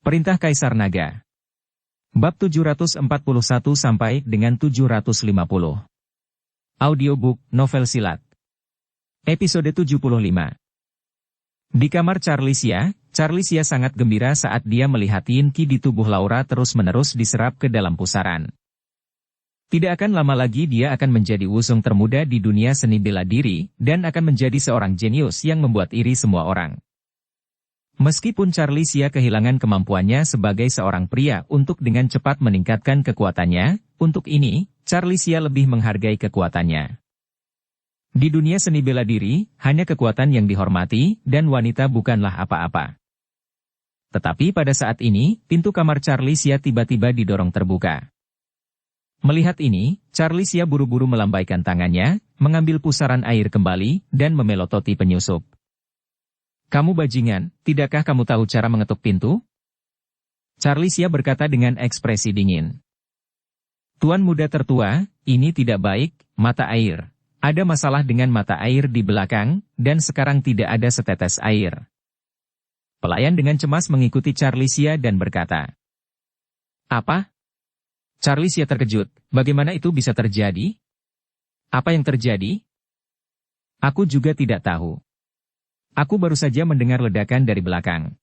Perintah Kaisar Naga. Bab 741 sampai dengan 750. Audiobook, novel silat. Episode 75. Di kamar Charlisia sangat gembira saat dia melihat yin qi di tubuh Laura terus-menerus diserap ke dalam pusaran. Tidak akan lama lagi dia akan menjadi wusung termuda di dunia seni bela diri, dan akan menjadi seorang jenius yang membuat iri semua orang. Meskipun Charlisia kehilangan kemampuannya sebagai seorang pria untuk dengan cepat meningkatkan kekuatannya, untuk ini, Charlisia lebih menghargai kekuatannya. Di dunia seni bela diri, hanya kekuatan yang dihormati, dan wanita bukanlah apa-apa. Tetapi pada saat ini, pintu kamar Charlisia tiba-tiba didorong terbuka. Melihat ini, Charlisia buru-buru melambaikan tangannya, mengambil pusaran air kembali, dan memelototi penyusup. "Kamu bajingan, tidakkah kamu tahu cara mengetuk pintu?" Charlisia berkata dengan ekspresi dingin. "Tuan muda tertua, ini tidak baik, mata air. Ada masalah dengan mata air di belakang, dan sekarang tidak ada setetes air." Pelayan dengan cemas mengikuti Charlisia dan berkata, "Apa?" Charlisia terkejut, bagaimana itu bisa terjadi? "Apa yang terjadi?" "Aku juga tidak tahu. Aku baru saja mendengar ledakan dari belakang.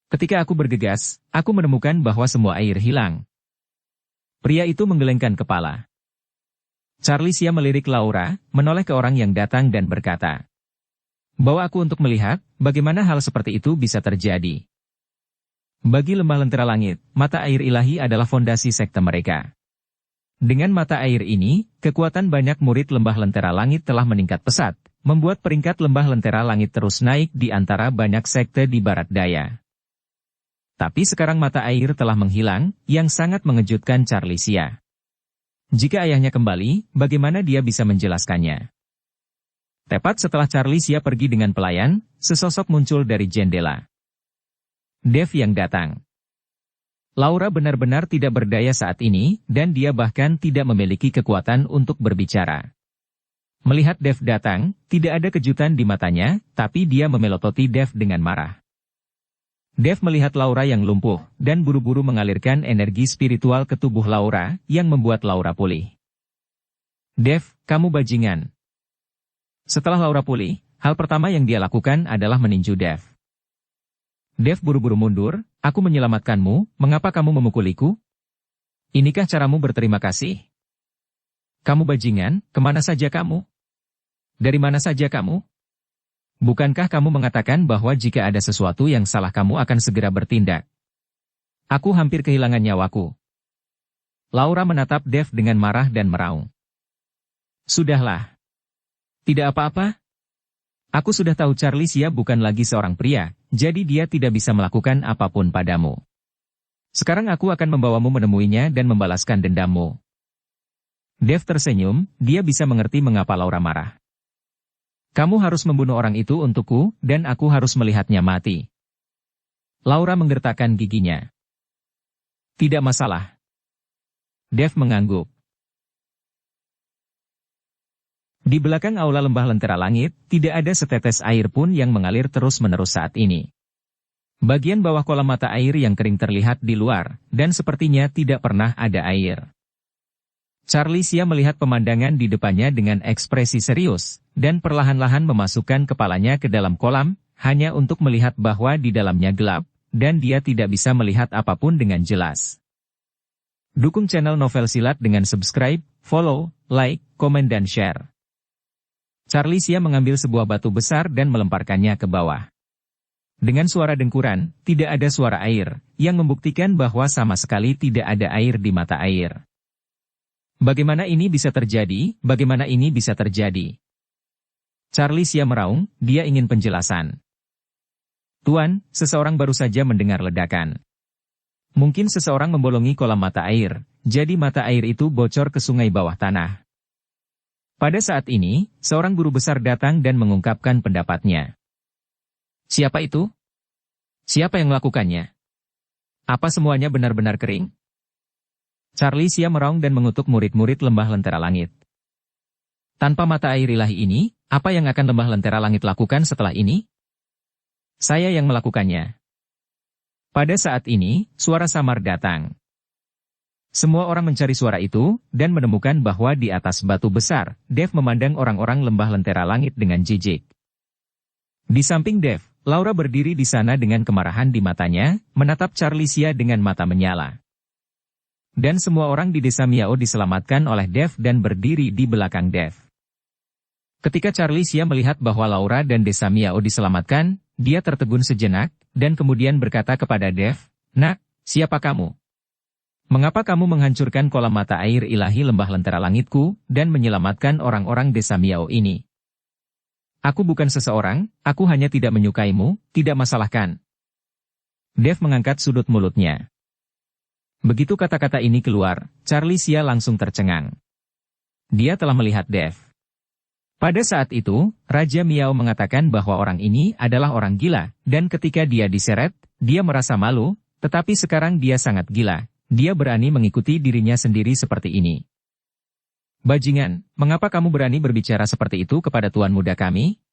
Ketika aku bergegas, aku menemukan bahwa semua air hilang." Pria itu menggelengkan kepala. Charlisia melirik Laura, menoleh ke orang yang datang dan berkata, "Bawa aku untuk melihat, bagaimana hal seperti itu bisa terjadi." Bagi lembah lentera langit, mata air ilahi adalah fondasi sekte mereka. Dengan mata air ini, kekuatan banyak murid lembah lentera langit telah meningkat pesat, membuat peringkat lembah lentera langit terus naik di antara banyak sekte di barat daya. Tapi sekarang mata air telah menghilang, yang sangat mengejutkan Charlisia. Jika ayahnya kembali, bagaimana dia bisa menjelaskannya? Tepat setelah Charlisia pergi dengan pelayan, sesosok muncul dari jendela. Dev yang datang. Laura benar-benar tidak berdaya saat ini, dan dia bahkan tidak memiliki kekuatan untuk berbicara. Melihat Dev datang, tidak ada kejutan di matanya, tapi dia memelototi Dev dengan marah. Dev melihat Laura yang lumpuh, dan buru-buru mengalirkan energi spiritual ke tubuh Laura, yang membuat Laura pulih. "Dev, kamu bajingan." Setelah Laura pulih, hal pertama yang dia lakukan adalah meninju Dev. Dev buru-buru mundur, "Aku menyelamatkanmu, mengapa kamu memukuliku? Inikah caramu berterima kasih? Kamu bajingan, kemana saja kamu? Dari mana saja kamu? Bukankah kamu mengatakan bahwa jika ada sesuatu yang salah kamu akan segera bertindak? Aku hampir kehilangan nyawaku." Laura menatap Dev dengan marah dan meraung. "Sudahlah. Tidak apa-apa. Aku sudah tahu Charlisia bukan lagi seorang pria, jadi dia tidak bisa melakukan apapun padamu. Sekarang aku akan membawamu menemuinya dan membalaskan dendammu." Dev tersenyum, dia bisa mengerti mengapa Laura marah. "Kamu harus membunuh orang itu untukku, dan aku harus melihatnya mati." Laura menggertakkan giginya. "Tidak masalah." Dev mengangguk. Di belakang aula lembah lentera langit, tidak ada setetes air pun yang mengalir terus-menerus saat ini. Bagian bawah kolam mata air yang kering terlihat di luar, dan sepertinya tidak pernah ada air. Charlisia melihat pemandangan di depannya dengan ekspresi serius, dan perlahan-lahan memasukkan kepalanya ke dalam kolam, hanya untuk melihat bahwa di dalamnya gelap, dan dia tidak bisa melihat apapun dengan jelas. Dukung channel Novel Silat dengan subscribe, follow, like, komen dan share. Charlisia mengambil sebuah batu besar dan melemparkannya ke bawah. Dengan suara dengkuran, tidak ada suara air, yang membuktikan bahwa sama sekali tidak ada air di mata air. "Bagaimana ini bisa terjadi? Bagaimana ini bisa terjadi?" Charlisia meraung, dia ingin penjelasan. "Tuan, seseorang baru saja mendengar ledakan. Mungkin seseorang membolongi kolam mata air, jadi mata air itu bocor ke sungai bawah tanah." Pada saat ini, seorang guru besar datang dan mengungkapkan pendapatnya. "Siapa itu? Siapa yang melakukannya? Apa semuanya benar-benar kering?" Charlisia meraung dan mengutuk murid-murid lembah lentera langit. "Tanpa mata air ilahi ini, apa yang akan lembah lentera langit lakukan setelah ini? Saya yang melakukannya." Pada saat ini, suara samar datang. Semua orang mencari suara itu, dan menemukan bahwa di atas batu besar, Dev memandang orang-orang lembah lentera langit dengan jijik. Di samping Dev, Laura berdiri di sana dengan kemarahan di matanya, menatap Charlisia dengan mata menyala. Dan semua orang di desa Miao diselamatkan oleh Dev dan berdiri di belakang Dev. Ketika Charlisia melihat bahwa Laura dan desa Miao diselamatkan, dia tertegun sejenak, dan kemudian berkata kepada Dev, "Nak, siapa kamu? Mengapa kamu menghancurkan kolam mata air ilahi lembah lentera langitku, dan menyelamatkan orang-orang desa Miao ini? Aku bukan seseorang, aku hanya tidak menyukaimu, tidak masalahkan." Dev mengangkat sudut mulutnya. Begitu kata-kata ini keluar, Charlisia langsung tercengang. Dia telah melihat Dev. Pada saat itu, Raja Miao mengatakan bahwa orang ini adalah orang gila, dan ketika dia diseret, dia merasa malu, tetapi sekarang dia sangat gila. Dia berani mengikuti dirinya sendiri seperti ini. "Bajingan, mengapa kamu berani berbicara seperti itu kepada tuan muda kami?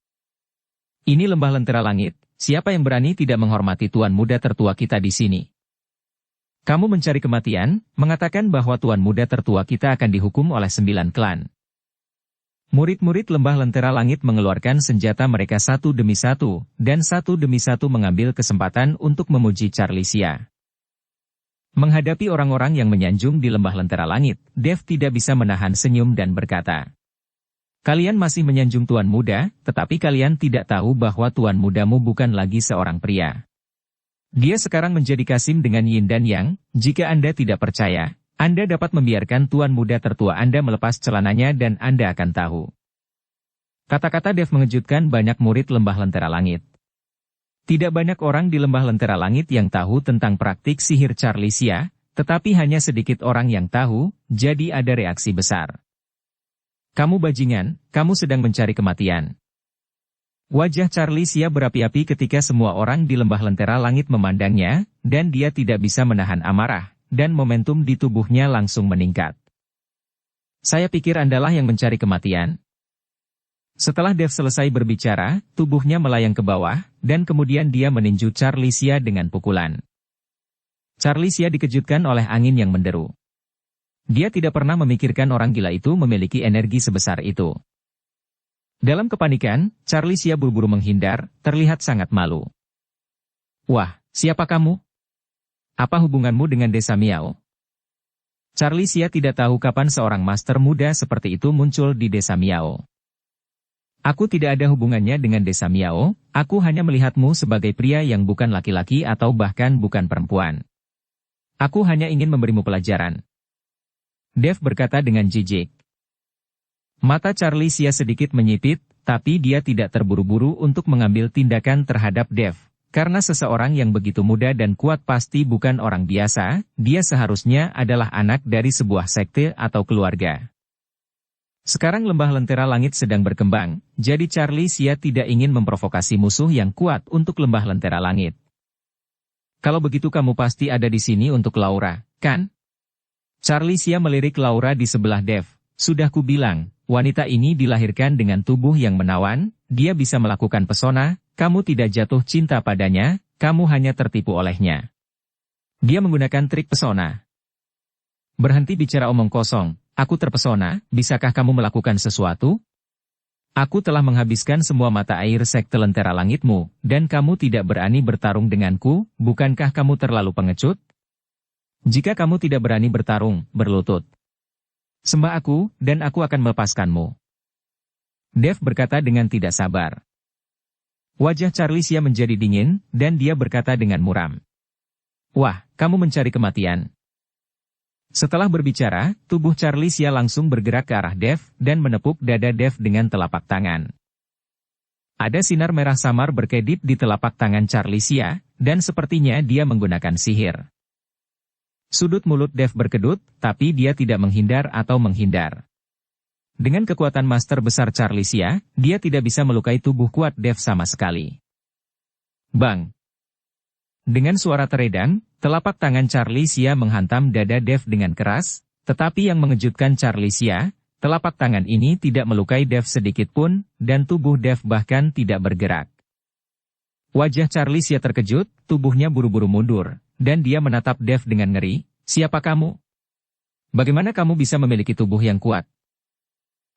Ini lembah lentera langit, siapa yang berani tidak menghormati tuan muda tertua kita di sini? Kamu mencari kematian, mengatakan bahwa tuan muda tertua kita akan dihukum oleh 9 klan." Murid-murid lembah lentera langit mengeluarkan senjata mereka satu demi satu, dan satu demi satu mengambil kesempatan untuk memuji Charlisia. Menghadapi orang-orang yang menyanjung di lembah lentera langit, Dev tidak bisa menahan senyum dan berkata, "Kalian masih menyanjung tuan muda, tetapi kalian tidak tahu bahwa tuan mudamu bukan lagi seorang pria. Dia sekarang menjadi Kasim dengan Yin dan Yang. Jika Anda tidak percaya, Anda dapat membiarkan tuan muda tertua Anda melepas celananya dan Anda akan tahu." Kata-kata Dev mengejutkan banyak murid lembah lentera langit. Tidak banyak orang di lembah lentera langit yang tahu tentang praktik sihir Charlisia, tetapi hanya sedikit orang yang tahu, jadi ada reaksi besar. "Kamu bajingan, kamu sedang mencari kematian." Wajah Charlisia berapi-api ketika semua orang di lembah lentera langit memandangnya, dan dia tidak bisa menahan amarah, dan momentum di tubuhnya langsung meningkat. "Saya pikir Andalah yang mencari kematian." Setelah Dev selesai berbicara, tubuhnya melayang ke bawah, dan kemudian dia meninju Charlisia dengan pukulan. Charlisia dikejutkan oleh angin yang menderu. Dia tidak pernah memikirkan orang gila itu memiliki energi sebesar itu. Dalam kepanikan, Charlisia buru-buru menghindar, terlihat sangat malu. "Wah, siapa kamu? Apa hubunganmu dengan desa Miao?" Charlisia tidak tahu kapan seorang master muda seperti itu muncul di desa Miao. "Aku tidak ada hubungannya dengan desa Miao, aku hanya melihatmu sebagai pria yang bukan laki-laki atau bahkan bukan perempuan. Aku hanya ingin memberimu pelajaran." Dev berkata dengan jijik. Mata Charlisia sedikit menyipit, tapi dia tidak terburu-buru untuk mengambil tindakan terhadap Dev. Karena seseorang yang begitu muda dan kuat pasti bukan orang biasa, dia seharusnya adalah anak dari sebuah sekte atau keluarga. Sekarang lembah lentera langit sedang berkembang, jadi Charlisia tidak ingin memprovokasi musuh yang kuat untuk lembah lentera langit. "Kalau begitu kamu pasti ada di sini untuk Laura, kan?" Charlisia melirik Laura di sebelah Dev. "Sudah kubilang, wanita ini dilahirkan dengan tubuh yang menawan, dia bisa melakukan pesona, kamu tidak jatuh cinta padanya, kamu hanya tertipu olehnya. Dia menggunakan trik pesona." "Berhenti bicara omong kosong. Aku terpesona, bisakah kamu melakukan sesuatu? Aku telah menghabiskan semua mata air sekte lentera langitmu, dan kamu tidak berani bertarung denganku, bukankah kamu terlalu pengecut? Jika kamu tidak berani bertarung, berlutut. Sembah aku, dan aku akan melepaskanmu." Dev berkata dengan tidak sabar. Wajah Charlisia menjadi dingin, dan dia berkata dengan muram. "Wah, kamu mencari kematian." Setelah berbicara, tubuh Charlisia langsung bergerak ke arah Dev, dan menepuk dada Dev dengan telapak tangan. Ada sinar merah samar berkedip di telapak tangan Charlisia, dan sepertinya dia menggunakan sihir. Sudut mulut Dev berkedut, tapi dia tidak menghindar atau menghindar. Dengan kekuatan master besar Charlisia, dia tidak bisa melukai tubuh kuat Dev sama sekali. Bang! Dengan suara teredam, telapak tangan Charlisia menghantam dada Dev dengan keras, tetapi yang mengejutkan Charlisia, telapak tangan ini tidak melukai Dev sedikit pun, dan tubuh Dev bahkan tidak bergerak. Wajah Charlisia terkejut, tubuhnya buru-buru mundur, dan dia menatap Dev dengan ngeri. Siapa kamu? Bagaimana kamu bisa memiliki tubuh yang kuat?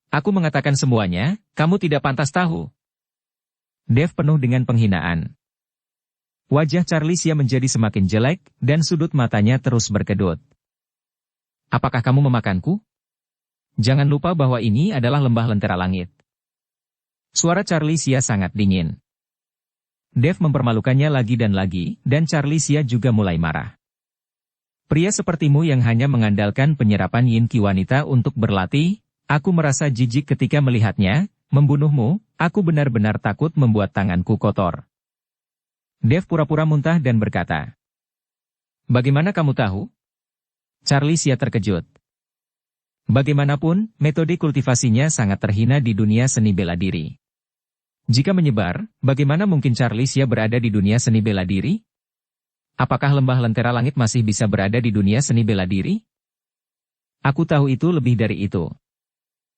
Aku mengatakan semuanya, kamu tidak pantas tahu. Dev penuh dengan penghinaan. Wajah Charlicia menjadi semakin jelek, dan sudut matanya terus berkedut. Apakah kamu memakanku? Jangan lupa bahwa ini adalah lembah lentera langit. Suara Charlicia sangat dingin. Dev mempermalukannya lagi, dan Charlicia juga mulai marah. Pria sepertimu yang hanya mengandalkan penyerapan yin ki wanita untuk berlatih, aku merasa jijik ketika melihatnya, membunuhmu, aku benar-benar takut membuat tanganku kotor. Dev pura-pura muntah dan berkata, bagaimana kamu tahu? Charlicia terkejut. Bagaimanapun, metode kultivasinya sangat terhina di dunia seni bela diri. Jika menyebar, bagaimana mungkin Charlicia berada di dunia seni bela diri? Apakah lembah lentera langit masih bisa berada di dunia seni bela diri? Aku tahu itu lebih dari itu.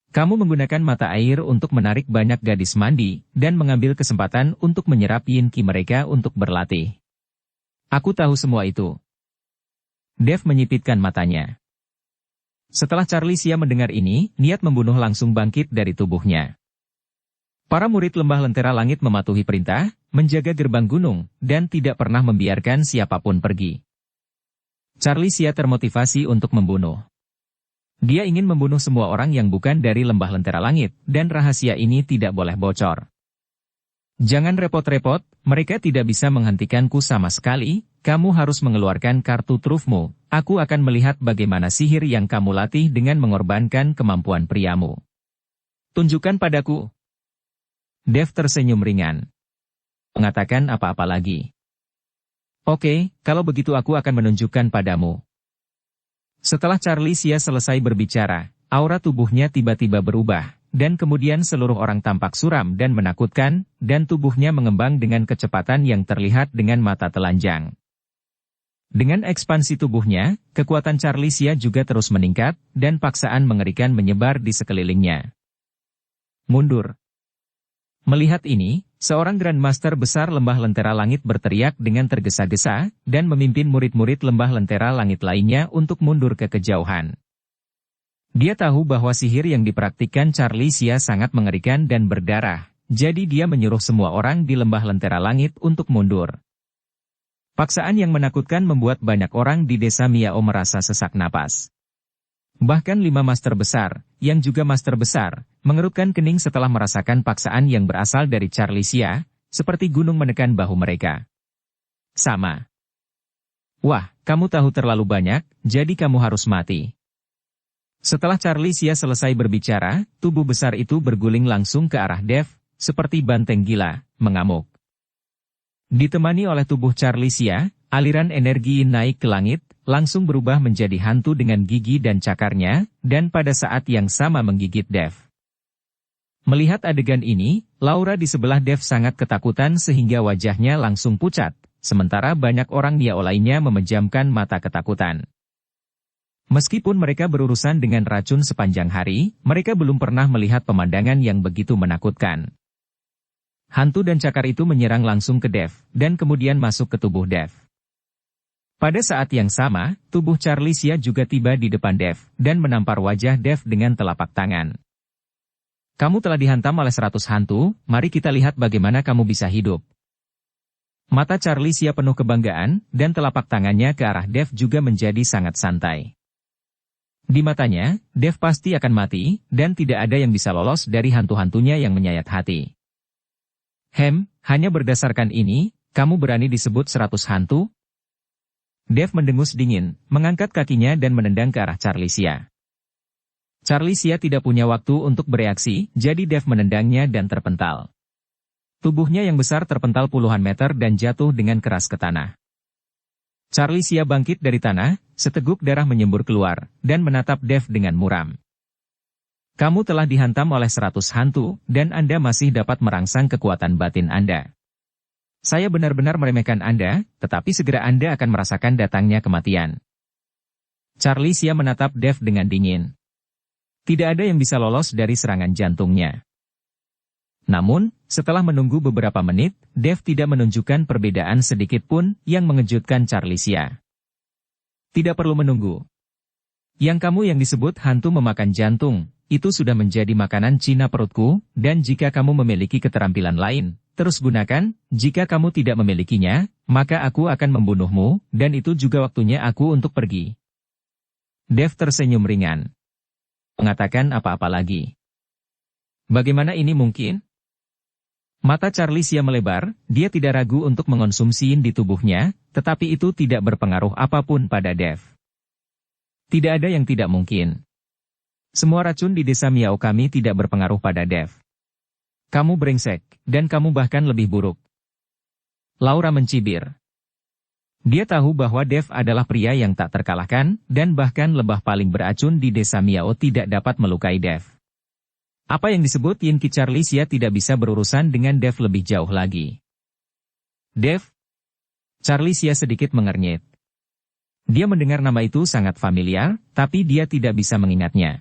Kamu menggunakan mata air untuk menarik banyak gadis mandi, dan mengambil kesempatan untuk menyerap yin ki mereka untuk berlatih. Aku tahu semua itu. Dev menyipitkan matanya. Setelah Charlicia mendengar ini, niat membunuh langsung bangkit dari tubuhnya. Para murid lembah lentera langit mematuhi perintah, menjaga gerbang gunung, dan tidak pernah membiarkan siapapun pergi. Charlicia termotivasi untuk membunuh. Dia ingin membunuh semua orang yang bukan dari lembah lentera langit, dan rahasia ini tidak boleh bocor. Jangan repot-repot, mereka tidak bisa menghentikanku sama sekali, kamu harus mengeluarkan kartu trufmu, aku akan melihat bagaimana sihir yang kamu latih dengan mengorbankan kemampuan priamu. Tunjukkan padaku. Dev tersenyum ringan. Mengatakan apa-apa lagi. Oke, kalau begitu aku akan menunjukkan padamu. Setelah Charlicia selesai berbicara, aura tubuhnya tiba-tiba berubah, dan kemudian seluruh orang tampak suram dan menakutkan, dan tubuhnya mengembang dengan kecepatan yang terlihat dengan mata telanjang. Dengan ekspansi tubuhnya, kekuatan Charlicia juga terus meningkat, dan paksaan mengerikan menyebar di sekelilingnya. Mundur. Melihat ini, seorang Grandmaster besar lembah lentera langit berteriak dengan tergesa-gesa, dan memimpin murid-murid lembah lentera langit lainnya untuk mundur ke kejauhan. Dia tahu bahwa sihir yang dipraktikkan Charlicia sangat mengerikan dan berdarah, jadi dia menyuruh semua orang di lembah lentera langit untuk mundur. Paksaan yang menakutkan membuat banyak orang di desa Miao merasa sesak napas. Bahkan 5 master besar, yang juga master besar, mengerutkan kening setelah merasakan paksaan yang berasal dari Charlicia, seperti gunung menekan bahu mereka. Sama. Wah, kamu tahu terlalu banyak, jadi kamu harus mati. Setelah Charlicia selesai berbicara, tubuh besar itu berguling langsung ke arah Dev, seperti banteng gila, mengamuk. Ditemani oleh tubuh Charlicia, aliran energi naik ke langit, langsung berubah menjadi hantu dengan gigi dan cakarnya, dan pada saat yang sama menggigit Dev. Melihat adegan ini, Laura di sebelah Dev sangat ketakutan sehingga wajahnya langsung pucat, sementara banyak orang Miao lainnya memejamkan mata ketakutan. Meskipun mereka berurusan dengan racun sepanjang hari, mereka belum pernah melihat pemandangan yang begitu menakutkan. Hantu dan cakar itu menyerang langsung ke Dev, dan kemudian masuk ke tubuh Dev. Pada saat yang sama, tubuh Charlicia juga tiba di depan Dev, dan menampar wajah Dev dengan telapak tangan. Kamu telah dihantam oleh 100 hantu, mari kita lihat bagaimana kamu bisa hidup. Mata Charlicia penuh kebanggaan, dan telapak tangannya ke arah Dev juga menjadi sangat santai. Di matanya, Dev pasti akan mati, dan tidak ada yang bisa lolos dari hantu-hantunya yang menyayat hati. Hanya berdasarkan ini, kamu berani disebut 100 hantu? Dev mendengus dingin, mengangkat kakinya dan menendang ke arah Charlicia. Charlicia tidak punya waktu untuk bereaksi, jadi Dev menendangnya dan terpental. Tubuhnya yang besar terpental puluhan meter dan jatuh dengan keras ke tanah. Charlicia bangkit dari tanah, seteguk darah menyembur keluar, dan menatap Dev dengan muram. Kamu telah dihantam oleh 100 hantu, dan Anda masih dapat merangsang kekuatan batin Anda. Saya benar-benar meremehkan Anda, tetapi segera Anda akan merasakan datangnya kematian. Charlicia menatap Dev dengan dingin. Tidak ada yang bisa lolos dari serangan jantungnya. Namun, setelah menunggu beberapa menit, Dev tidak menunjukkan perbedaan sedikit pun yang mengejutkan Charlisia. Tidak perlu menunggu. Yang kamu yang disebut hantu memakan jantung, itu sudah menjadi makanan Cina perutku, dan jika kamu memiliki keterampilan lain, terus gunakan. Jika kamu tidak memilikinya, maka aku akan membunuhmu, dan itu juga waktunya aku untuk pergi. Dev tersenyum ringan. Mengatakan apa-apa lagi. Bagaimana ini mungkin? Mata Charlisia melebar, dia tidak ragu untuk mengonsumsi yin di tubuhnya, tetapi itu tidak berpengaruh apapun pada Dev. Tidak ada yang tidak mungkin. Semua racun di desa Miao kami tidak berpengaruh pada Dev. Kamu brengsek, dan kamu bahkan lebih buruk. Laura mencibir. Dia tahu bahwa Dev adalah pria yang tak terkalahkan, dan bahkan lebah paling beracun di desa Miao tidak dapat melukai Dev. Apa yang disebut Yin Qi Charlisia tidak bisa berurusan dengan Dev lebih jauh lagi. Dev? Charlisia sedikit mengernyit. Dia mendengar nama itu sangat familiar, tapi dia tidak bisa mengingatnya.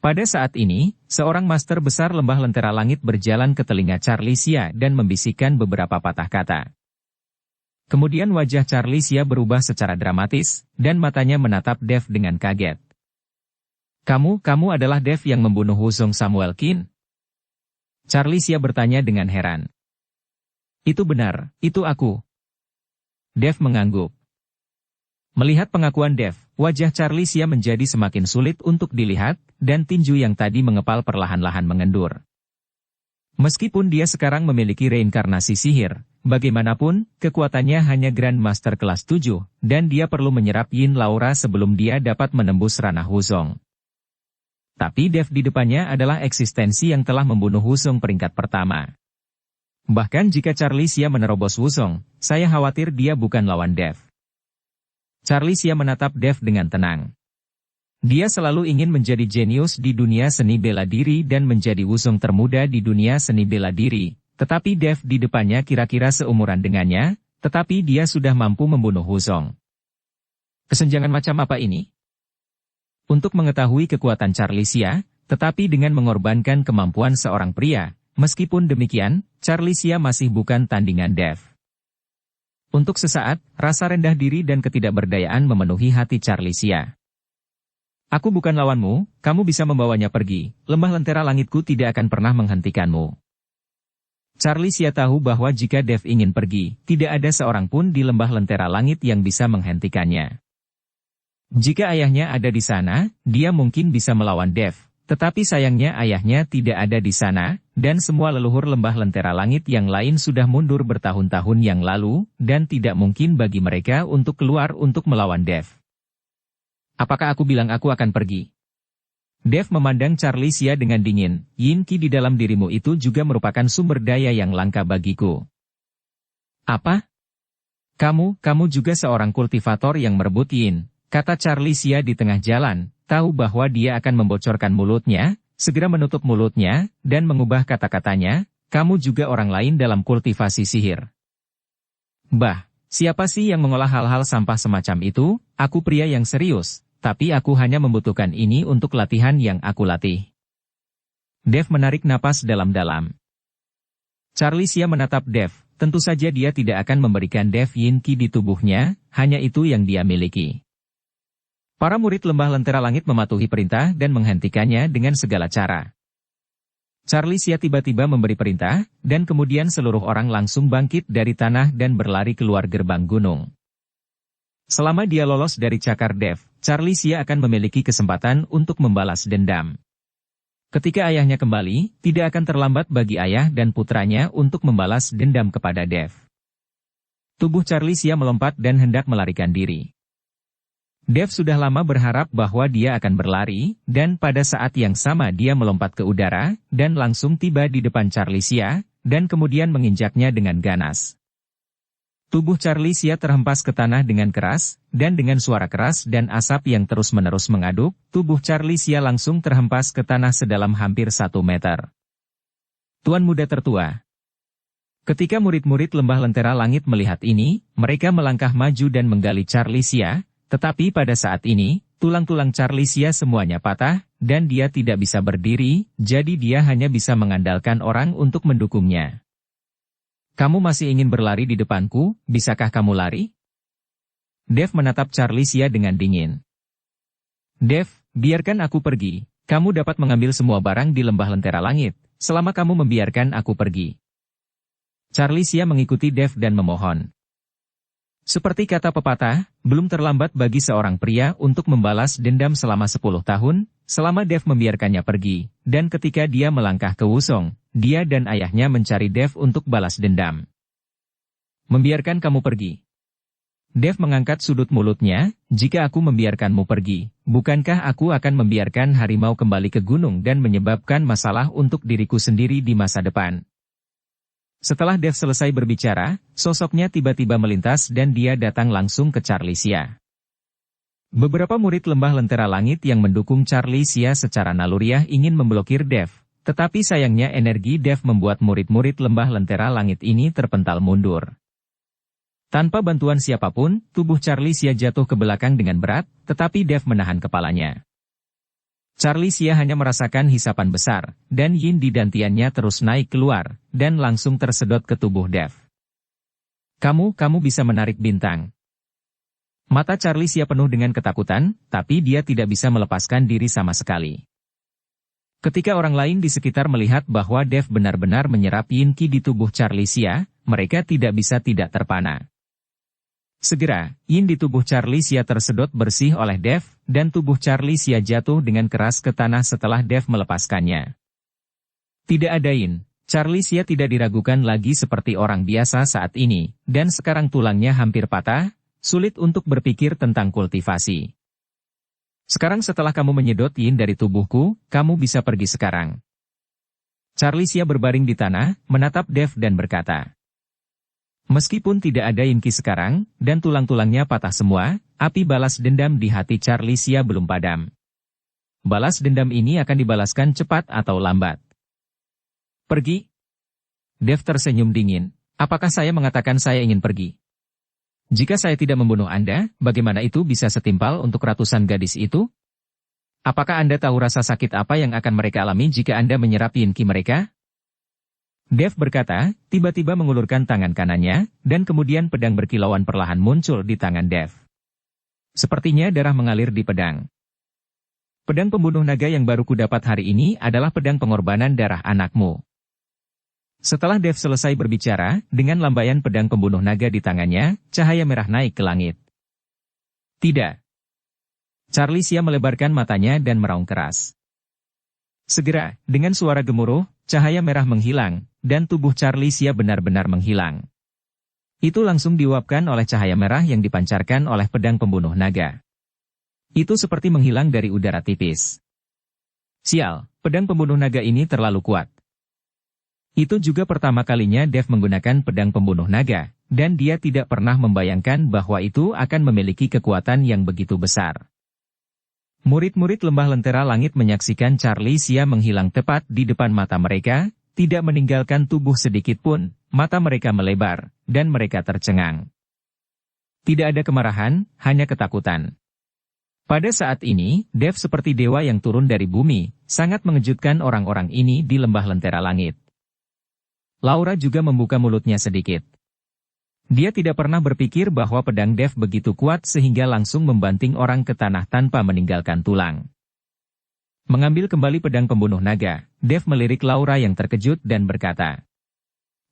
Pada saat ini, seorang master besar lembah lentera langit berjalan ke telinga Charlisia dan membisikkan beberapa patah kata. Kemudian wajah Charlisia berubah secara dramatis, dan matanya menatap Dev dengan kaget. Kamu adalah Dev yang membunuh Wuzong Samuel Qin? Charlisia bertanya dengan heran. Itu benar, itu aku. Dev mengangguk. Melihat pengakuan Dev, wajah Charlisia menjadi semakin sulit untuk dilihat, dan tinju yang tadi mengepal perlahan-lahan mengendur. Meskipun dia sekarang memiliki reinkarnasi sihir, bagaimanapun, kekuatannya hanya Grand Master kelas 7, dan dia perlu menyerap Yin Laura sebelum dia dapat menembus ranah Wuzong. Tapi Dev di depannya adalah eksistensi yang telah membunuh Wuzong peringkat pertama. Bahkan jika Charlisia menerobos Wuzong, saya khawatir dia bukan lawan Dev. Charlisia menatap Dev dengan tenang. Dia selalu ingin menjadi jenius di dunia seni bela diri dan menjadi Wuzong termuda di dunia seni bela diri, tetapi Dev di depannya kira-kira seumuran dengannya, tetapi dia sudah mampu membunuh Wuzong. Kesenjangan macam apa ini? Untuk mengetahui kekuatan Charlisia, tetapi dengan mengorbankan kemampuan seorang pria, meskipun demikian, Charlisia masih bukan tandingan Dev. Untuk sesaat, rasa rendah diri dan ketidakberdayaan memenuhi hati Charlisia. Aku bukan lawanmu, kamu bisa membawanya pergi, lembah lentera langitku tidak akan pernah menghentikanmu. Charlisia tahu bahwa jika Dev ingin pergi, tidak ada seorang pun di lembah lentera langit yang bisa menghentikannya. Jika ayahnya ada di sana, dia mungkin bisa melawan Dev, tetapi sayangnya ayahnya tidak ada di sana, dan semua leluhur lembah lentera langit yang lain sudah mundur bertahun-tahun yang lalu, dan tidak mungkin bagi mereka untuk keluar untuk melawan Dev. Apakah aku bilang aku akan pergi? Dev memandang Charlisia dengan dingin, Yin Qi di dalam dirimu itu juga merupakan sumber daya yang langka bagiku. Apa? Kamu juga seorang kultivator yang merebut Yin. Kata Charlisia di tengah jalan, tahu bahwa dia akan membocorkan mulutnya, segera menutup mulutnya, dan mengubah kata-katanya, kamu juga orang lain dalam kultivasi sihir. Bah, siapa sih yang mengolah hal-hal sampah semacam itu? Aku pria yang serius, tapi aku hanya membutuhkan ini untuk latihan yang aku latih. Dev menarik napas dalam-dalam. Charlisia menatap Dev, tentu saja dia tidak akan memberikan Dev Yin Qi di tubuhnya, hanya itu yang dia miliki. Para murid lembah lentera langit mematuhi perintah dan menghentikannya dengan segala cara. Charlisia tiba-tiba memberi perintah, dan kemudian seluruh orang langsung bangkit dari tanah dan berlari keluar gerbang gunung. Selama dia lolos dari cakar Dev, Charlisia akan memiliki kesempatan untuk membalas dendam. Ketika ayahnya kembali, tidak akan terlambat bagi ayah dan putranya untuk membalas dendam kepada Dev. Tubuh Charlisia melompat dan hendak melarikan diri. Dev sudah lama berharap bahwa dia akan berlari, dan pada saat yang sama dia melompat ke udara, dan langsung tiba di depan Charlisia, dan kemudian menginjaknya dengan ganas. Tubuh Charlisia terhempas ke tanah dengan keras, dan dengan suara keras dan asap yang terus-menerus mengaduk, tubuh Charlisia langsung terhempas ke tanah sedalam hampir 1 meter. Tuan muda tertua. Ketika murid-murid lembah lentera langit melihat ini, mereka melangkah maju dan menggali Charlisia. Tetapi pada saat ini, tulang-tulang Charlisia semuanya patah, dan dia tidak bisa berdiri, jadi dia hanya bisa mengandalkan orang untuk mendukungnya. Kamu masih ingin berlari di depanku, bisakah kamu lari? Dev menatap Charlisia dengan dingin. Dev, biarkan aku pergi. Kamu dapat mengambil semua barang di lembah lentera langit, selama kamu membiarkan aku pergi. Charlisia mengikuti Dev dan memohon. Seperti kata pepatah, belum terlambat bagi seorang pria untuk membalas dendam selama 10 tahun, selama Dev membiarkannya pergi, dan ketika dia melangkah ke Wusong, dia dan ayahnya mencari Dev untuk balas dendam. Membiarkan kamu pergi. Dev mengangkat sudut mulutnya, jika aku membiarkanmu pergi, bukankah aku akan membiarkan harimau kembali ke gunung dan menyebabkan masalah untuk diriku sendiri di masa depan? Setelah Dev selesai berbicara, sosoknya tiba-tiba melintas dan dia datang langsung ke Charlisia. Beberapa murid lembah lentera langit yang mendukung Charlisia secara naluriah ingin memblokir Dev, tetapi sayangnya energi Dev membuat murid-murid lembah lentera langit ini terpental mundur. Tanpa bantuan siapapun, tubuh Charlisia jatuh ke belakang dengan berat, tetapi Dev menahan kepalanya. Charlisia hanya merasakan hisapan besar, dan yin di dantiannya terus naik keluar, dan langsung tersedot ke tubuh Dev. Kamu bisa menarik bintang. Mata Charlisia penuh dengan ketakutan, tapi dia tidak bisa melepaskan diri sama sekali. Ketika orang lain di sekitar melihat bahwa Dev benar-benar menyerap yin ki di tubuh Charlisia, mereka tidak bisa tidak terpana. Segera, yin di tubuh Charlisia tersedot bersih oleh Dev, dan tubuh Charlisia jatuh dengan keras ke tanah setelah Dev melepaskannya. Tidak ada yin, Charlisia tidak diragukan lagi seperti orang biasa saat ini, dan sekarang tulangnya hampir patah, sulit untuk berpikir tentang kultivasi. Sekarang setelah kamu menyedot yin dari tubuhku, kamu bisa pergi sekarang. Charlisia berbaring di tanah, menatap Dev dan berkata. Meskipun tidak ada yin ki sekarang, dan tulang-tulangnya patah semua, api balas dendam di hati Charlisia belum padam. Balas dendam ini akan dibalaskan cepat atau lambat. Pergi? Dev tersenyum dingin. Apakah saya mengatakan saya ingin pergi? Jika saya tidak membunuh Anda, bagaimana itu bisa setimpal untuk ratusan gadis itu? Apakah Anda tahu rasa sakit apa yang akan mereka alami jika Anda menyerap yin ki mereka? Dev berkata, tiba-tiba mengulurkan tangan kanannya, dan kemudian pedang berkilauan perlahan muncul di tangan Dev. Sepertinya darah mengalir di pedang. Pedang pembunuh naga yang baru kudapat hari ini adalah pedang pengorbanan darah anakmu. Setelah Dev selesai berbicara, dengan lambaian pedang pembunuh naga di tangannya, cahaya merah naik ke langit. Tidak. Charlisia melebarkan matanya dan meraung keras. Segera, dengan suara gemuruh, cahaya merah menghilang, dan tubuh Charlisia benar-benar menghilang. Itu langsung diuapkan oleh cahaya merah yang dipancarkan oleh pedang pembunuh naga. Itu seperti menghilang dari udara tipis. Sial, pedang pembunuh naga ini terlalu kuat. Itu juga pertama kalinya Dev menggunakan pedang pembunuh naga, dan dia tidak pernah membayangkan bahwa itu akan memiliki kekuatan yang begitu besar. Murid-murid lembah lentera langit menyaksikan Charlisia menghilang tepat di depan mata mereka, tidak meninggalkan tubuh sedikit pun, mata mereka melebar, dan mereka tercengang. Tidak ada kemarahan, hanya ketakutan. Pada saat ini, Dev seperti dewa yang turun dari bumi, sangat mengejutkan orang-orang ini di lembah lentera langit. Laura juga membuka mulutnya sedikit. Dia tidak pernah berpikir bahwa pedang Dev begitu kuat sehingga langsung membanting orang ke tanah tanpa meninggalkan tulang. Mengambil kembali pedang pembunuh naga, Dev melirik Laura yang terkejut dan berkata,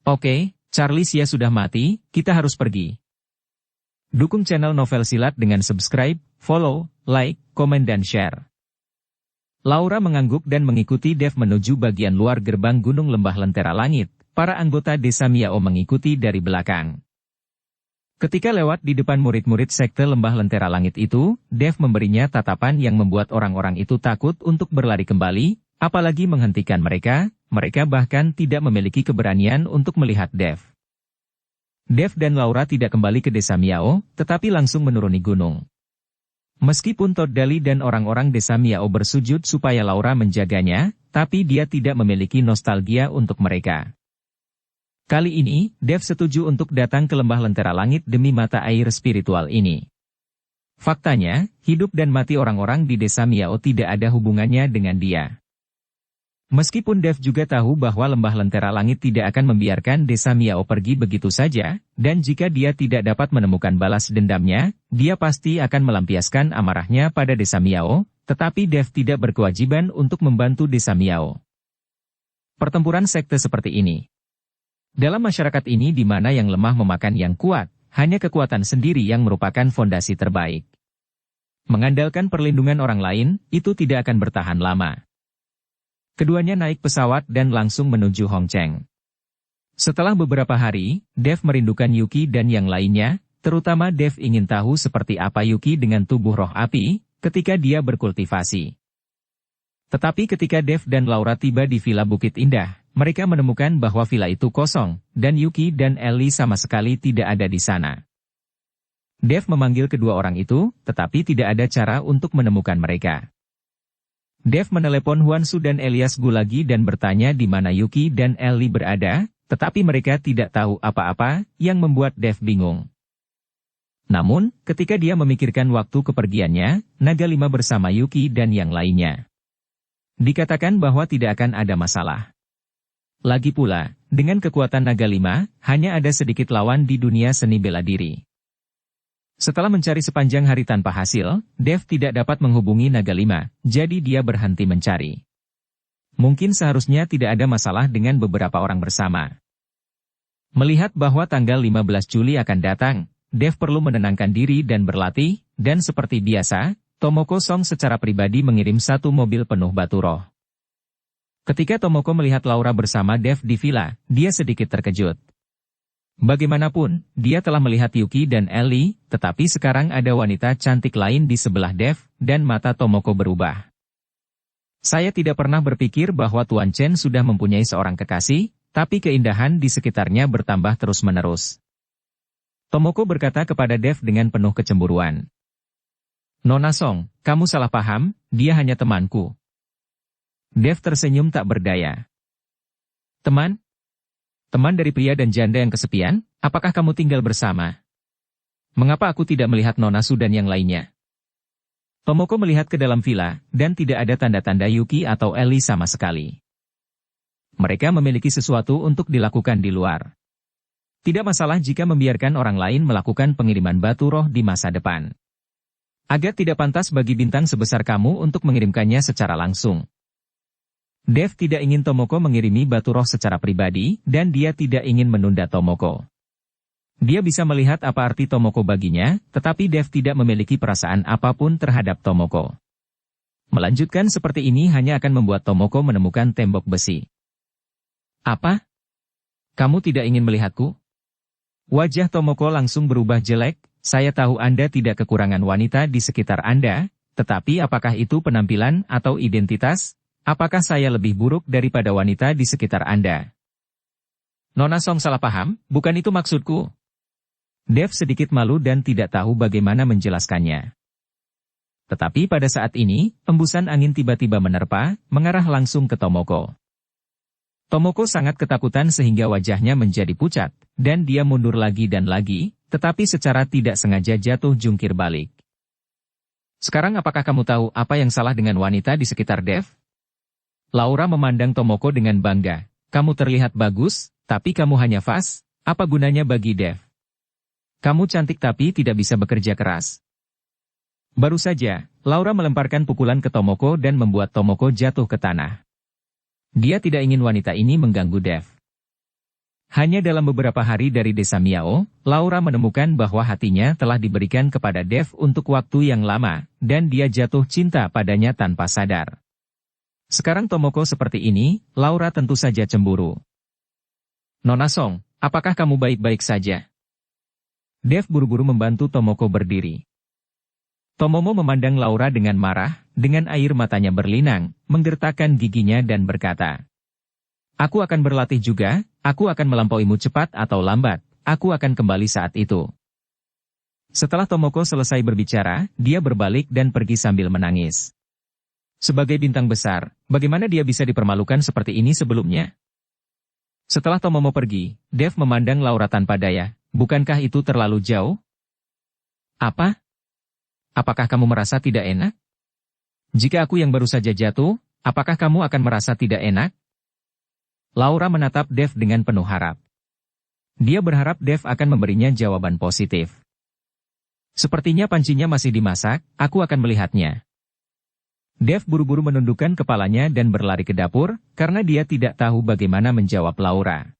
"Oke, Charlisia sudah mati, kita harus pergi." Dukung channel Novel Silat dengan subscribe, follow, like, komen dan share. Laura mengangguk dan mengikuti Dev menuju bagian luar gerbang Gunung Lembah Lentera Langit, para anggota desa Miao mengikuti dari belakang. Ketika lewat di depan murid-murid sekte Lembah Lentera Langit itu, Dev memberinya tatapan yang membuat orang-orang itu takut untuk berlari kembali, apalagi menghentikan mereka, mereka bahkan tidak memiliki keberanian untuk melihat Dev. Dev dan Laura tidak kembali ke desa Miao, tetapi langsung menuruni gunung. Meskipun Todd Dali dan orang-orang desa Miao bersujud supaya Laura menjaganya, tapi dia tidak memiliki nostalgia untuk mereka. Kali ini, Dev setuju untuk datang ke Lembah Lentera Langit demi mata air spiritual ini. Faktanya, hidup dan mati orang-orang di desa Miao tidak ada hubungannya dengan dia. Meskipun Dev juga tahu bahwa lembah lentera langit tidak akan membiarkan desa Miao pergi begitu saja, dan jika dia tidak dapat menemukan balas dendamnya, dia pasti akan melampiaskan amarahnya pada desa Miao, tetapi Dev tidak berkewajiban untuk membantu desa Miao. Pertempuran sekte seperti ini. Dalam masyarakat ini di mana yang lemah memakan yang kuat, hanya kekuatan sendiri yang merupakan fondasi terbaik. Mengandalkan perlindungan orang lain, itu tidak akan bertahan lama. Keduanya naik pesawat dan langsung menuju Hongcheng. Setelah beberapa hari, Dev merindukan Yuki dan yang lainnya, terutama Dev ingin tahu seperti apa Yuki dengan tubuh roh api, ketika dia berkultivasi. Tetapi ketika Dev dan Laura tiba di Villa Bukit Indah, mereka menemukan bahwa villa itu kosong, dan Yuki dan Ellie sama sekali tidak ada di sana. Dev memanggil kedua orang itu, tetapi tidak ada cara untuk menemukan mereka. Dev menelepon Huan Su dan Elias Gu lagi dan bertanya di mana Yuki dan Ellie berada, tetapi mereka tidak tahu apa-apa, yang membuat Dev bingung. Namun, ketika dia memikirkan waktu kepergiannya, Naga Lima bersama Yuki dan yang lainnya. Dikatakan bahwa tidak akan ada masalah. Lagi pula, dengan kekuatan Naga Lima, hanya ada sedikit lawan di dunia seni bela diri. Setelah mencari sepanjang hari tanpa hasil, Dev tidak dapat menghubungi Naga Lima, jadi dia berhenti mencari. Mungkin seharusnya tidak ada masalah dengan beberapa orang bersama. Melihat bahwa tanggal 15 Juli akan datang, Dev perlu menenangkan diri dan berlatih, dan seperti biasa, Tomoko Song secara pribadi mengirim satu mobil penuh batu roh. Ketika Tomoko melihat Laura bersama Dev di villa, dia sedikit terkejut. Bagaimanapun, dia telah melihat Yuki dan Ellie, tetapi sekarang ada wanita cantik lain di sebelah Dev, dan mata Tomoko berubah. Saya tidak pernah berpikir bahwa Tuan Chen sudah mempunyai seorang kekasih, tapi keindahan di sekitarnya bertambah terus-menerus. Tomoko berkata kepada Dev dengan penuh kecemburuan. Nona Song, kamu salah paham, dia hanya temanku. Dev tersenyum tak berdaya. Teman? Teman dari pria dan janda yang kesepian, apakah kamu tinggal bersama? Mengapa aku tidak melihat Nona Su dan yang lainnya? Tomoko melihat ke dalam villa, dan tidak ada tanda-tanda Yuki atau Ellie sama sekali. Mereka memiliki sesuatu untuk dilakukan di luar. Tidak masalah jika membiarkan orang lain melakukan pengiriman batu roh di masa depan. Agak tidak pantas bagi bintang sebesar kamu untuk mengirimkannya secara langsung. Dev tidak ingin Tomoko mengirimi batu roh secara pribadi, dan dia tidak ingin menunda Tomoko. Dia bisa melihat apa arti Tomoko baginya, tetapi Dev tidak memiliki perasaan apapun terhadap Tomoko. Melanjutkan seperti ini hanya akan membuat Tomoko menemukan tembok besi. Apa? Kamu tidak ingin melihatku? Wajah Tomoko langsung berubah jelek, saya tahu Anda tidak kekurangan wanita di sekitar Anda, tetapi apakah itu penampilan atau identitas? Apakah saya lebih buruk daripada wanita di sekitar Anda? Nona Song salah paham, bukan itu maksudku. Dev sedikit malu dan tidak tahu bagaimana menjelaskannya. Tetapi pada saat ini, embusan angin tiba-tiba menerpa, mengarah langsung ke Tomoko. Tomoko sangat ketakutan sehingga wajahnya menjadi pucat, dan dia mundur lagi dan lagi, tetapi secara tidak sengaja jatuh jungkir balik. Sekarang apakah kamu tahu apa yang salah dengan wanita di sekitar Dev? Laura memandang Tomoko dengan bangga. Kamu terlihat bagus, tapi kamu hanya fas, apa gunanya bagi Dev? Kamu cantik tapi tidak bisa bekerja keras. Baru saja, Laura melemparkan pukulan ke Tomoko dan membuat Tomoko jatuh ke tanah. Dia tidak ingin wanita ini mengganggu Dev. Hanya dalam beberapa hari dari desa Miao, Laura menemukan bahwa hatinya telah diberikan kepada Dev untuk waktu yang lama, dan dia jatuh cinta padanya tanpa sadar. Sekarang Tomoko seperti ini, Laura tentu saja cemburu. Nona Song, apakah kamu baik-baik saja? Dev buru-buru membantu Tomoko berdiri. Tomomo memandang Laura dengan marah, dengan air matanya berlinang, menggertakkan giginya dan berkata, Aku akan berlatih juga, aku akan melampauimu cepat atau lambat, aku akan kembali saat itu. Setelah Tomoko selesai berbicara, dia berbalik dan pergi sambil menangis. Sebagai bintang besar, bagaimana dia bisa dipermalukan seperti ini sebelumnya? Setelah Tomomo pergi, Dev memandang Laura tanpa daya. Bukankah itu terlalu jauh? Apa? Apakah kamu merasa tidak enak? Jika aku yang baru saja jatuh, apakah kamu akan merasa tidak enak? Laura menatap Dev dengan penuh harap. Dia berharap Dev akan memberinya jawaban positif. Sepertinya pancinya masih dimasak, aku akan melihatnya. Dev buru-buru menundukkan kepalanya dan berlari ke dapur, karena dia tidak tahu bagaimana menjawab Laura.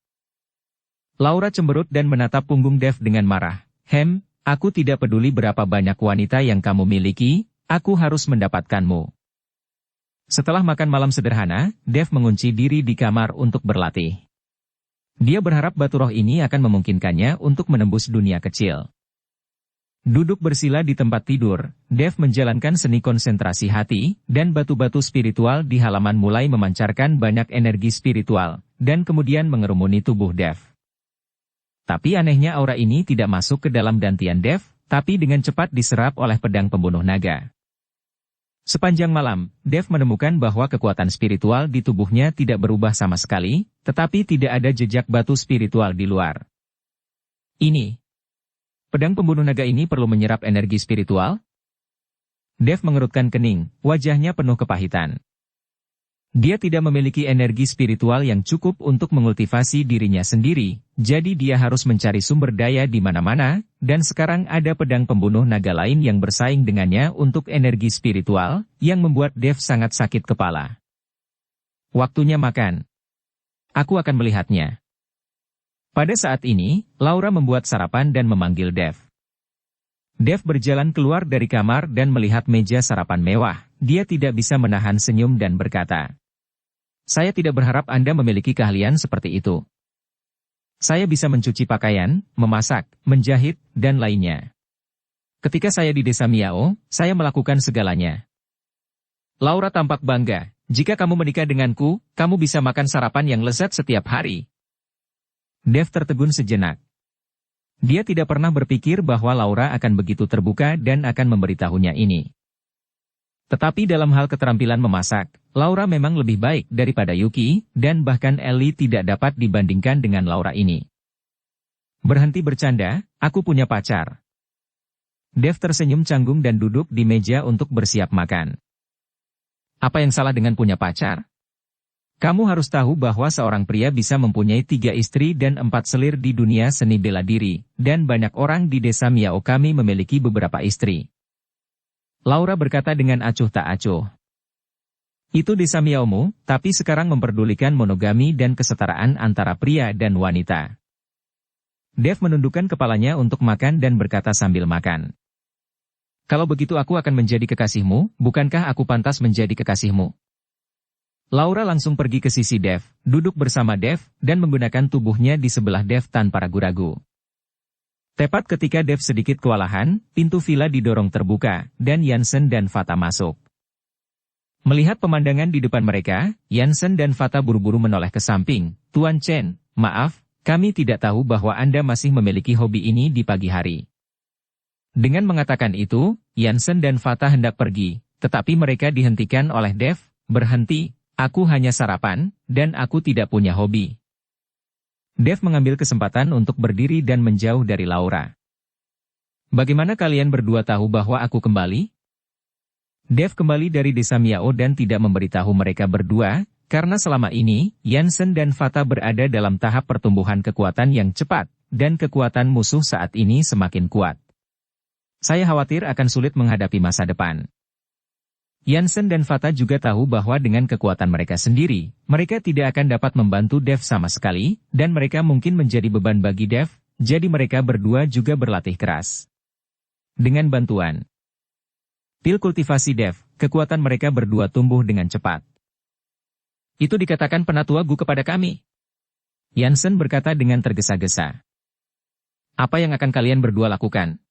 Laura cemberut dan menatap punggung Dev dengan marah. Aku tidak peduli berapa banyak wanita yang kamu miliki, aku harus mendapatkanmu. Setelah makan malam sederhana, Dev mengunci diri di kamar untuk berlatih. Dia berharap batu roh ini akan memungkinkannya untuk menembus dunia kecil. Duduk bersila di tempat tidur, Dev menjalankan seni konsentrasi hati, dan batu-batu spiritual di halaman mulai memancarkan banyak energi spiritual, dan kemudian mengerumuni tubuh Dev. Tapi anehnya aura ini tidak masuk ke dalam dantian Dev, tapi dengan cepat diserap oleh pedang pembunuh naga. Sepanjang malam, Dev menemukan bahwa kekuatan spiritual di tubuhnya tidak berubah sama sekali, tetapi tidak ada jejak batu spiritual di luar. Pedang pembunuh naga ini perlu menyerap energi spiritual? Dev mengerutkan kening, wajahnya penuh kepahitan. Dia tidak memiliki energi spiritual yang cukup untuk mengultivasi dirinya sendiri, jadi dia harus mencari sumber daya di mana-mana, dan sekarang ada pedang pembunuh naga lain yang bersaing dengannya untuk energi spiritual, yang membuat Dev sangat sakit kepala. Waktunya makan. Aku akan melihatnya. Pada saat ini, Laura membuat sarapan dan memanggil Dev. Dev berjalan keluar dari kamar dan melihat meja sarapan mewah. Dia tidak bisa menahan senyum dan berkata, "Saya tidak berharap Anda memiliki keahlian seperti itu. Saya bisa mencuci pakaian, memasak, menjahit, dan lainnya. Ketika saya di desa Miao, saya melakukan segalanya." Laura tampak bangga. "Jika kamu menikah denganku, kamu bisa makan sarapan yang lezat setiap hari." Dev tertegun sejenak. Dia tidak pernah berpikir bahwa Laura akan begitu terbuka dan akan memberitahunya ini. Tetapi dalam hal keterampilan memasak, Laura memang lebih baik daripada Yuki, dan bahkan Ellie tidak dapat dibandingkan dengan Laura ini. "Berhenti bercanda, aku punya pacar." Dev tersenyum canggung dan duduk di meja untuk bersiap makan. "Apa yang salah dengan punya pacar? Kamu harus tahu bahwa seorang pria bisa mempunyai 3 istri dan 4 selir di dunia seni bela diri, dan banyak orang di desa Miao kami memiliki beberapa istri." Laura berkata dengan acuh tak acuh. "Itu desa Miaomu, tapi sekarang memperdulikan monogami dan kesetaraan antara pria dan wanita." Dev menundukkan kepalanya untuk makan dan berkata sambil makan, "Kalau begitu aku akan menjadi kekasihmu, bukankah aku pantas menjadi kekasihmu?" Laura langsung pergi ke sisi Dev, duduk bersama Dev, dan menggunakan tubuhnya di sebelah Dev tanpa ragu-ragu. Tepat ketika Dev sedikit kewalahan, pintu villa didorong terbuka, dan Yansen dan Fata masuk. Melihat pemandangan di depan mereka, Yansen dan Fata buru-buru menoleh ke samping. "Tuan Chen, maaf, kami tidak tahu bahwa Anda masih memiliki hobi ini di pagi hari." Dengan mengatakan itu, Yansen dan Fata hendak pergi, tetapi mereka dihentikan oleh Dev. "Berhenti, aku hanya sarapan, dan aku tidak punya hobi." Dev mengambil kesempatan untuk berdiri dan menjauh dari Laura. "Bagaimana kalian berdua tahu bahwa aku kembali?" Dev kembali dari desa Miao dan tidak memberitahu mereka berdua, karena selama ini, Yansen dan Fata berada dalam tahap pertumbuhan kekuatan yang cepat, dan kekuatan musuh saat ini semakin kuat. "Saya khawatir akan sulit menghadapi masa depan." Yansen dan Fata juga tahu bahwa dengan kekuatan mereka sendiri, mereka tidak akan dapat membantu Dev sama sekali, dan mereka mungkin menjadi beban bagi Dev, jadi mereka berdua juga berlatih keras. Dengan bantuan pil kultivasi Dev, kekuatan mereka berdua tumbuh dengan cepat. "Itu dikatakan penatua Gu kepada kami." Yansen berkata dengan tergesa-gesa. "Apa yang akan kalian berdua lakukan?"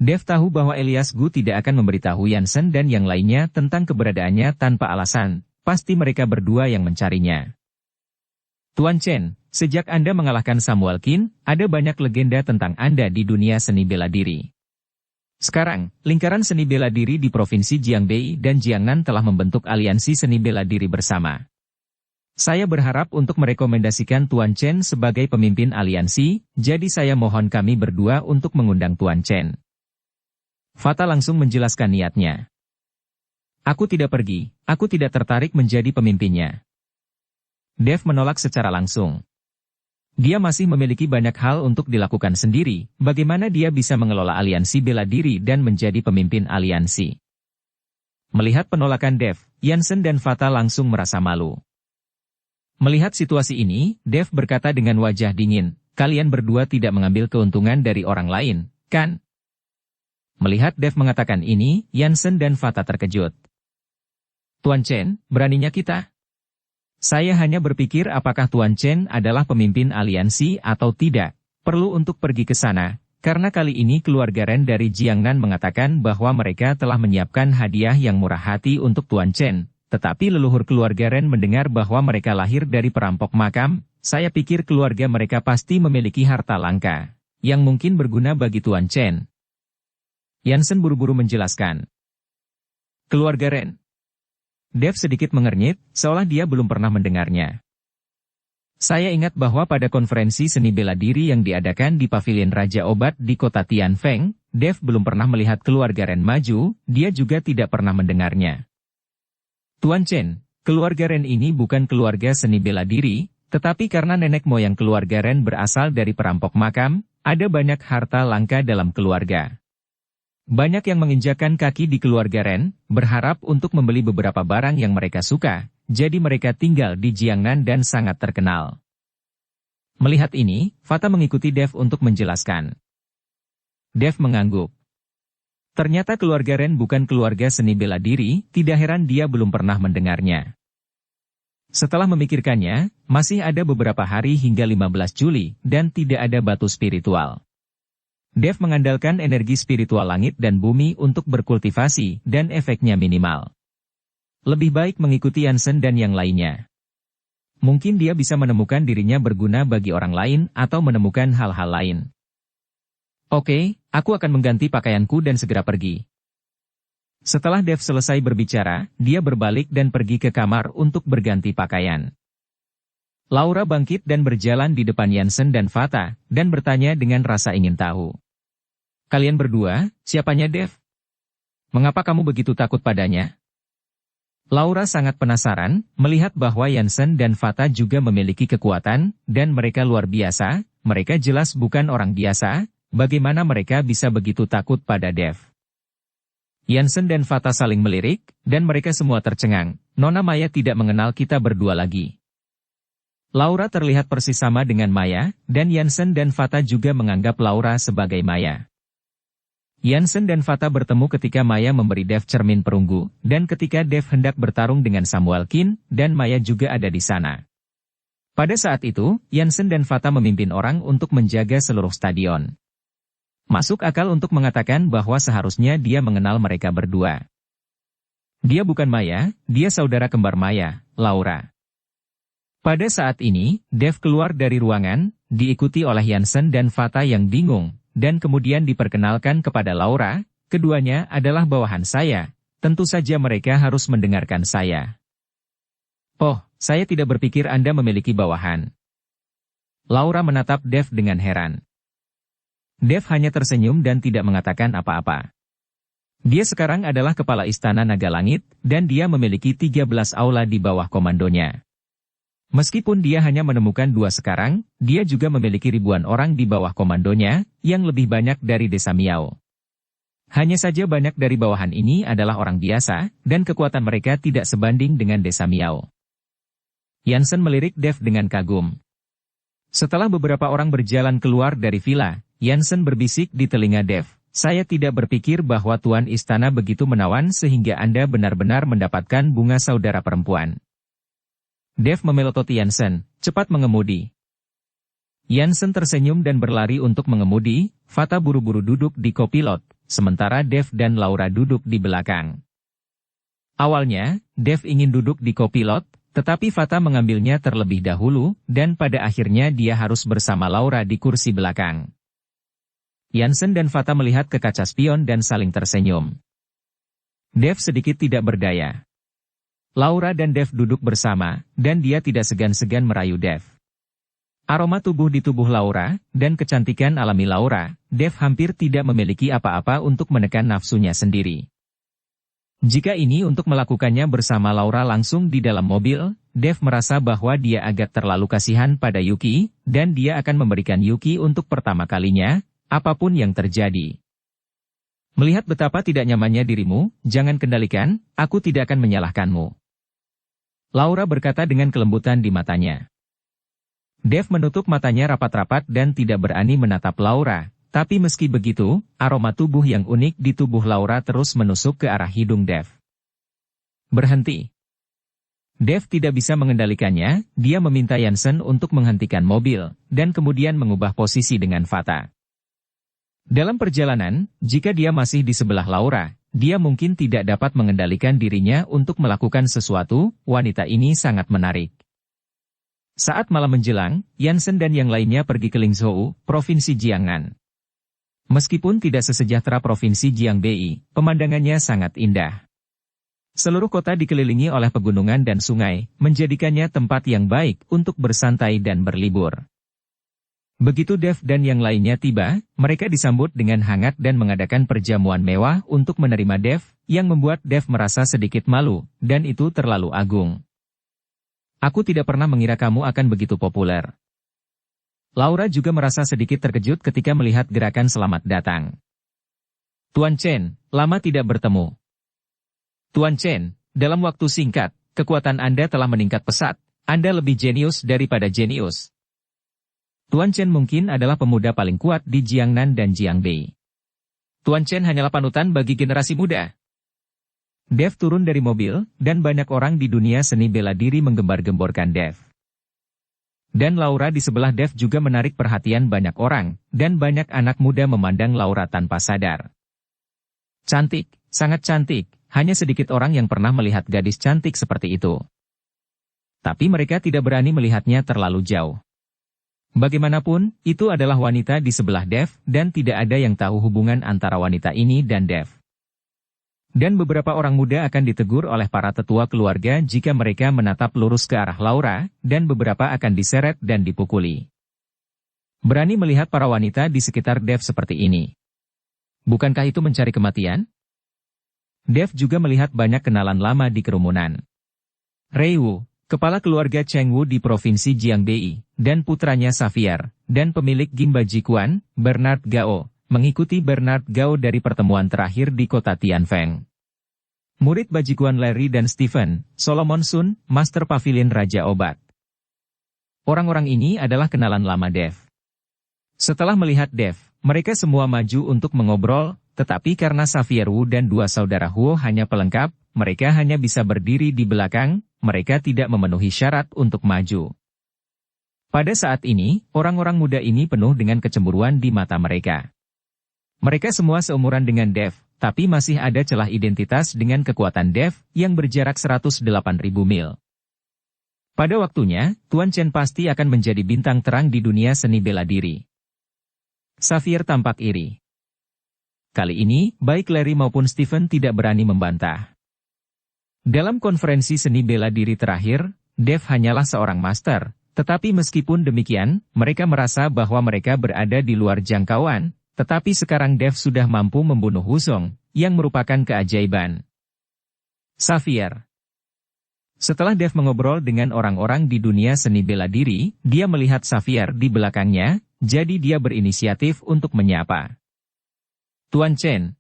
Dev tahu bahwa Elias Gu tidak akan memberitahu Yansen dan yang lainnya tentang keberadaannya tanpa alasan, pasti mereka berdua yang mencarinya. "Tuan Chen, sejak Anda mengalahkan Samuel Qin, ada banyak legenda tentang Anda di dunia seni bela diri. Sekarang, lingkaran seni bela diri di Provinsi Jiangbei dan Jiangnan telah membentuk aliansi seni bela diri bersama. Saya berharap untuk merekomendasikan Tuan Chen sebagai pemimpin aliansi, jadi saya mohon kami berdua untuk mengundang Tuan Chen." Fata langsung menjelaskan niatnya. Aku tidak pergi, aku tidak tertarik menjadi pemimpinnya. Dev menolak secara langsung. Dia masih memiliki banyak hal untuk dilakukan sendiri, bagaimana dia bisa mengelola aliansi bela diri dan menjadi pemimpin aliansi. Melihat penolakan Dev, Yansen dan Fata langsung merasa malu. Melihat situasi ini, Dev berkata dengan wajah dingin, kalian berdua tidak mengambil keuntungan dari orang lain, kan? Melihat Dev mengatakan ini, Yansen dan Fata terkejut. Tuan Chen, beraninya kita? Saya hanya berpikir apakah Tuan Chen adalah pemimpin aliansi atau tidak. Perlu untuk pergi ke sana, karena kali ini keluarga Ren dari Jiangnan mengatakan bahwa mereka telah menyiapkan hadiah yang murah hati untuk Tuan Chen. Tetapi leluhur keluarga Ren mendengar bahwa mereka lahir dari perampok makam, saya pikir keluarga mereka pasti memiliki harta langka, yang mungkin berguna bagi Tuan Chen. Yansen buru-buru menjelaskan. Keluarga Ren. Dev sedikit mengernyit, seolah dia belum pernah mendengarnya. Saya ingat bahwa pada konferensi seni bela diri yang diadakan di Pavilion Raja Obat di kota Tianfeng, Dev belum pernah melihat keluarga Ren maju, dia juga tidak pernah mendengarnya. Tuan Chen, keluarga Ren ini bukan keluarga seni bela diri, tetapi karena nenek moyang keluarga Ren berasal dari perampok makam, ada banyak harta langka dalam keluarga. Banyak yang menginjakan kaki di keluarga Ren, berharap untuk membeli beberapa barang yang mereka suka, jadi mereka tinggal di Jiangnan dan sangat terkenal. Melihat ini, Fata mengikuti Dev untuk menjelaskan. Dev mengangguk. Ternyata keluarga Ren bukan keluarga seni bela diri, tidak heran dia belum pernah mendengarnya. Setelah memikirkannya, masih ada beberapa hari hingga 15 Juli, dan tidak ada batu spiritual. Dev mengandalkan energi spiritual langit dan bumi untuk berkultivasi, dan efeknya minimal. Lebih baik mengikuti Yansen dan yang lainnya. Mungkin dia bisa menemukan dirinya berguna bagi orang lain atau menemukan hal-hal lain. Oke, aku akan mengganti pakaianku dan segera pergi. Setelah Dev selesai berbicara, dia berbalik dan pergi ke kamar untuk berganti pakaian. Laura bangkit dan berjalan di depan Yansen dan Fata, dan bertanya dengan rasa ingin tahu. Kalian berdua, siapanya Dev? Mengapa kamu begitu takut padanya? Laura sangat penasaran, melihat bahwa Yansen dan Fata juga memiliki kekuatan, dan mereka luar biasa, mereka jelas bukan orang biasa, bagaimana mereka bisa begitu takut pada Dev? Yansen dan Fata saling melirik, dan mereka semua tercengang, Nona Maya tidak mengenal kita berdua lagi. Laura terlihat persis sama dengan Maya, dan Yansen dan Fata juga menganggap Laura sebagai Maya. Yansen dan Fata bertemu ketika Maya memberi Dev cermin perunggu, dan ketika Dev hendak bertarung dengan Samuel Qin, dan Maya juga ada di sana. Pada saat itu, Yansen dan Fata memimpin orang untuk menjaga seluruh stadion. Masuk akal untuk mengatakan bahwa seharusnya dia mengenal mereka berdua. Dia bukan Maya, dia saudara kembar Maya, Laura. Pada saat ini, Dev keluar dari ruangan, diikuti oleh Yansen dan Fata yang bingung, dan kemudian diperkenalkan kepada Laura, keduanya adalah bawahan saya, tentu saja mereka harus mendengarkan saya. Oh, saya tidak berpikir Anda memiliki bawahan. Laura menatap Dev dengan heran. Dev hanya tersenyum dan tidak mengatakan apa-apa. Dia sekarang adalah kepala Istana Naga Langit, dan dia memiliki 13 aula di bawah komandonya. Meskipun dia hanya menemukan 2 sekarang, dia juga memiliki ribuan orang di bawah komandonya, yang lebih banyak dari Desa Miao. Hanya saja banyak dari bawahan ini adalah orang biasa, dan kekuatan mereka tidak sebanding dengan Desa Miao. Yansen melirik Dev dengan kagum. Setelah beberapa orang berjalan keluar dari villa, Yansen berbisik di telinga Dev, saya tidak berpikir bahwa Tuan Istana begitu menawan sehingga Anda benar-benar mendapatkan bunga saudara perempuan. Dev memelototi Yansen, cepat mengemudi. Yansen tersenyum dan berlari untuk mengemudi, Fata buru-buru duduk di kopilot, sementara Dev dan Laura duduk di belakang. Awalnya, Dev ingin duduk di kopilot, tetapi Fata mengambilnya terlebih dahulu, dan pada akhirnya dia harus bersama Laura di kursi belakang. Yansen dan Fata melihat ke kaca spion dan saling tersenyum. Dev sedikit tidak berdaya. Laura dan Dev duduk bersama, dan dia tidak segan-segan merayu Dev. Aroma tubuh di tubuh Laura, dan kecantikan alami Laura, Dev hampir tidak memiliki apa-apa untuk menekan nafsunya sendiri. Jika ini untuk melakukannya bersama Laura langsung di dalam mobil, Dev merasa bahwa dia agak terlalu kasihan pada Yuki, dan dia akan memberikan Yuki untuk pertama kalinya, apapun yang terjadi. Melihat betapa tidak nyamannya dirimu, jangan kendalikan, aku tidak akan menyalahkanmu. Laura berkata dengan kelembutan di matanya. Dev menutup matanya rapat-rapat dan tidak berani menatap Laura, tapi meski begitu, aroma tubuh yang unik di tubuh Laura terus menusuk ke arah hidung Dev. Berhenti. Dev tidak bisa mengendalikannya, dia meminta Jansen untuk menghentikan mobil, dan kemudian mengubah posisi dengan Fata. Dalam perjalanan, jika dia masih di sebelah Laura, dia mungkin tidak dapat mengendalikan dirinya untuk melakukan sesuatu. Wanita ini sangat menarik. Saat malam menjelang, Jansen dan yang lainnya pergi ke Lingzhou, Provinsi Jiangnan. Meskipun tidak sesejahtera Provinsi Jiangbei, pemandangannya sangat indah. Seluruh kota dikelilingi oleh pegunungan dan sungai, menjadikannya tempat yang baik untuk bersantai dan berlibur. Begitu Dev dan yang lainnya tiba, mereka disambut dengan hangat dan mengadakan perjamuan mewah untuk menerima Dev, yang membuat Dev merasa sedikit malu, dan itu terlalu agung. Aku tidak pernah mengira kamu akan begitu populer. Laura juga merasa sedikit terkejut ketika melihat gerakan selamat datang. Tuan Chen, lama tidak bertemu. Tuan Chen, dalam waktu singkat, kekuatan Anda telah meningkat pesat. Anda lebih jenius daripada jenius. Tuan Chen mungkin adalah pemuda paling kuat di Jiangnan dan Jiangbei. Tuan Chen hanyalah panutan bagi generasi muda. Dev turun dari mobil, dan banyak orang di dunia seni bela diri menggembar-gemborkan Dev. Dan Laura di sebelah Dev juga menarik perhatian banyak orang, dan banyak anak muda memandang Laura tanpa sadar. Cantik, sangat cantik, hanya sedikit orang yang pernah melihat gadis cantik seperti itu. Tapi mereka tidak berani melihatnya terlalu jauh. Bagaimanapun, itu adalah wanita di sebelah Dev, dan tidak ada yang tahu hubungan antara wanita ini dan Dev. Dan beberapa orang muda akan ditegur oleh para tetua keluarga jika mereka menatap lurus ke arah Laura, dan beberapa akan diseret dan dipukuli. Berani melihat para wanita di sekitar Dev seperti ini. Bukankah itu mencari kematian? Dev juga melihat banyak kenalan lama di kerumunan. Rei Wu, kepala keluarga Cheng Wu di Provinsi Jiangbei, dan putranya Xavier, dan pemilik Gimba Jikuan, Bernard Gao, mengikuti Bernard Gao dari pertemuan terakhir di kota Tianfeng. Murid Bajikuan Larry dan Stephen, Solomon Sun, Master Pavilion Raja Obat. Orang-orang ini adalah kenalan lama Dev. Setelah melihat Dev, mereka semua maju untuk mengobrol, tetapi karena Xavier Wu dan dua saudara Huo hanya pelengkap, mereka hanya bisa berdiri di belakang, mereka tidak memenuhi syarat untuk maju. Pada saat ini, orang-orang muda ini penuh dengan kecemburuan di mata mereka. Mereka semua seumuran dengan Dev, tapi masih ada celah identitas dengan kekuatan Dev yang berjarak 108.000 mil. Pada waktunya, Tuan Chen pasti akan menjadi bintang terang di dunia seni bela diri. Xavier tampak iri. Kali ini, baik Larry maupun Stephen tidak berani membantah. Dalam konferensi seni bela diri terakhir, Dev hanyalah seorang master, tetapi meskipun demikian, mereka merasa bahwa mereka berada di luar jangkauan. Tetapi sekarang Dev sudah mampu membunuh Wuzong, yang merupakan keajaiban. Xavier. Setelah Dev mengobrol dengan orang-orang di dunia seni bela diri, dia melihat Xavier di belakangnya, jadi dia berinisiatif untuk menyapa. Tuan Chen.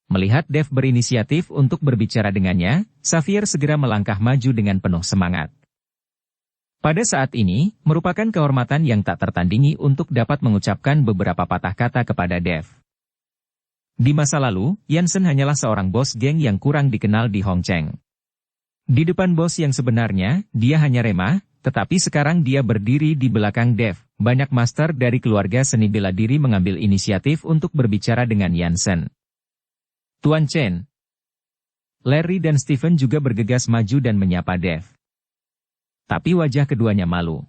Melihat Dev berinisiatif untuk berbicara dengannya, Xavier segera melangkah maju dengan penuh semangat. Pada saat ini, merupakan kehormatan yang tak tertandingi untuk dapat mengucapkan beberapa patah kata kepada Dev. Di masa lalu, Jansen hanyalah seorang bos geng yang kurang dikenal di Hongcheng. Di depan bos yang sebenarnya, dia hanya remah, tetapi sekarang dia berdiri di belakang Dev. Banyak master dari keluarga seni bela diri mengambil inisiatif untuk berbicara dengan Jansen. Tuan Chen. Larry dan Stephen juga bergegas maju dan menyapa Dev. Tapi wajah keduanya malu.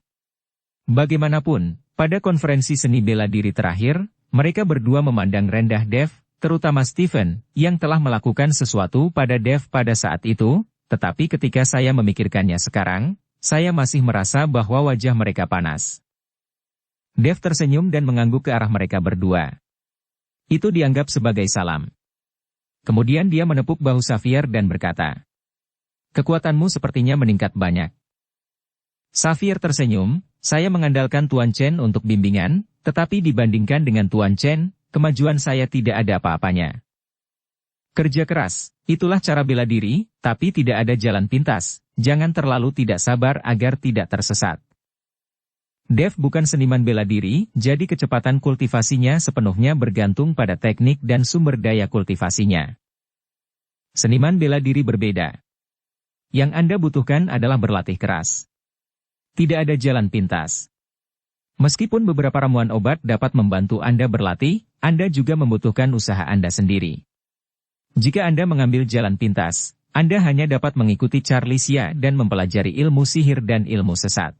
Bagaimanapun, pada konferensi seni bela diri terakhir, mereka berdua memandang rendah Dev, terutama Stephen, yang telah melakukan sesuatu pada Dev pada saat itu, tetapi ketika saya memikirkannya sekarang, saya masih merasa bahwa wajah mereka panas. Dev tersenyum dan mengangguk ke arah mereka berdua. Itu dianggap sebagai salam. Kemudian dia menepuk bahu Xavier dan berkata, "Kekuatanmu sepertinya meningkat banyak." Xavier tersenyum, "Saya mengandalkan Tuan Chen untuk bimbingan, tetapi dibandingkan dengan Tuan Chen, kemajuan saya tidak ada apa-apanya. Kerja keras, itulah cara bela diri, tapi tidak ada jalan pintas, jangan terlalu tidak sabar agar tidak tersesat." Dev bukan seniman bela diri, jadi kecepatan kultivasinya sepenuhnya bergantung pada teknik dan sumber daya kultivasinya. Seniman bela diri berbeda. Yang Anda butuhkan adalah berlatih keras. Tidak ada jalan pintas. Meskipun beberapa ramuan obat dapat membantu Anda berlatih, Anda juga membutuhkan usaha Anda sendiri. Jika Anda mengambil jalan pintas, Anda hanya dapat mengikuti Charlie Xia dan mempelajari ilmu sihir dan ilmu sesat.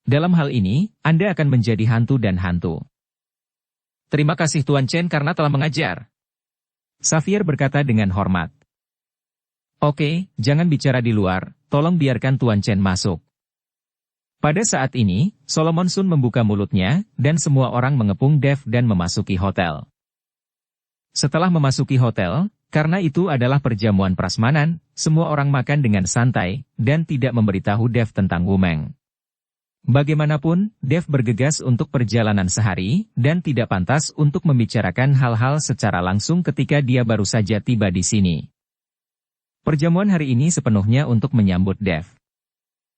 Dalam hal ini, Anda akan menjadi hantu dan hantu. "Terima kasih Tuan Chen karena telah mengajar," Xavier berkata dengan hormat. "Oke, jangan bicara di luar, tolong biarkan Tuan Chen masuk." Pada saat ini, Solomon Sun membuka mulutnya, dan semua orang mengepung Dev dan memasuki hotel. Setelah memasuki hotel, karena itu adalah perjamuan prasmanan, semua orang makan dengan santai, dan tidak memberitahu Dev tentang Wumeng. Bagaimanapun, Dev bergegas untuk perjalanan sehari, dan tidak pantas untuk membicarakan hal-hal secara langsung ketika dia baru saja tiba di sini. Perjamuan hari ini sepenuhnya untuk menyambut Dev.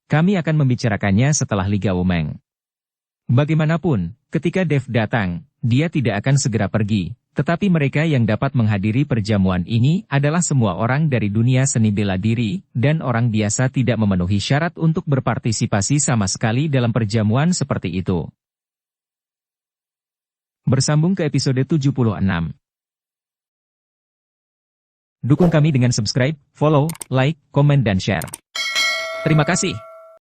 Kami akan membicarakannya setelah Liga Wumeng. Bagaimanapun, ketika Dev datang, dia tidak akan segera pergi, tetapi mereka yang dapat menghadiri perjamuan ini adalah semua orang dari dunia seni bela diri, dan orang biasa tidak memenuhi syarat untuk berpartisipasi sama sekali dalam perjamuan seperti itu. Bersambung ke episode 76. Dukung kami dengan subscribe, follow, like, komen dan share. Terima kasih.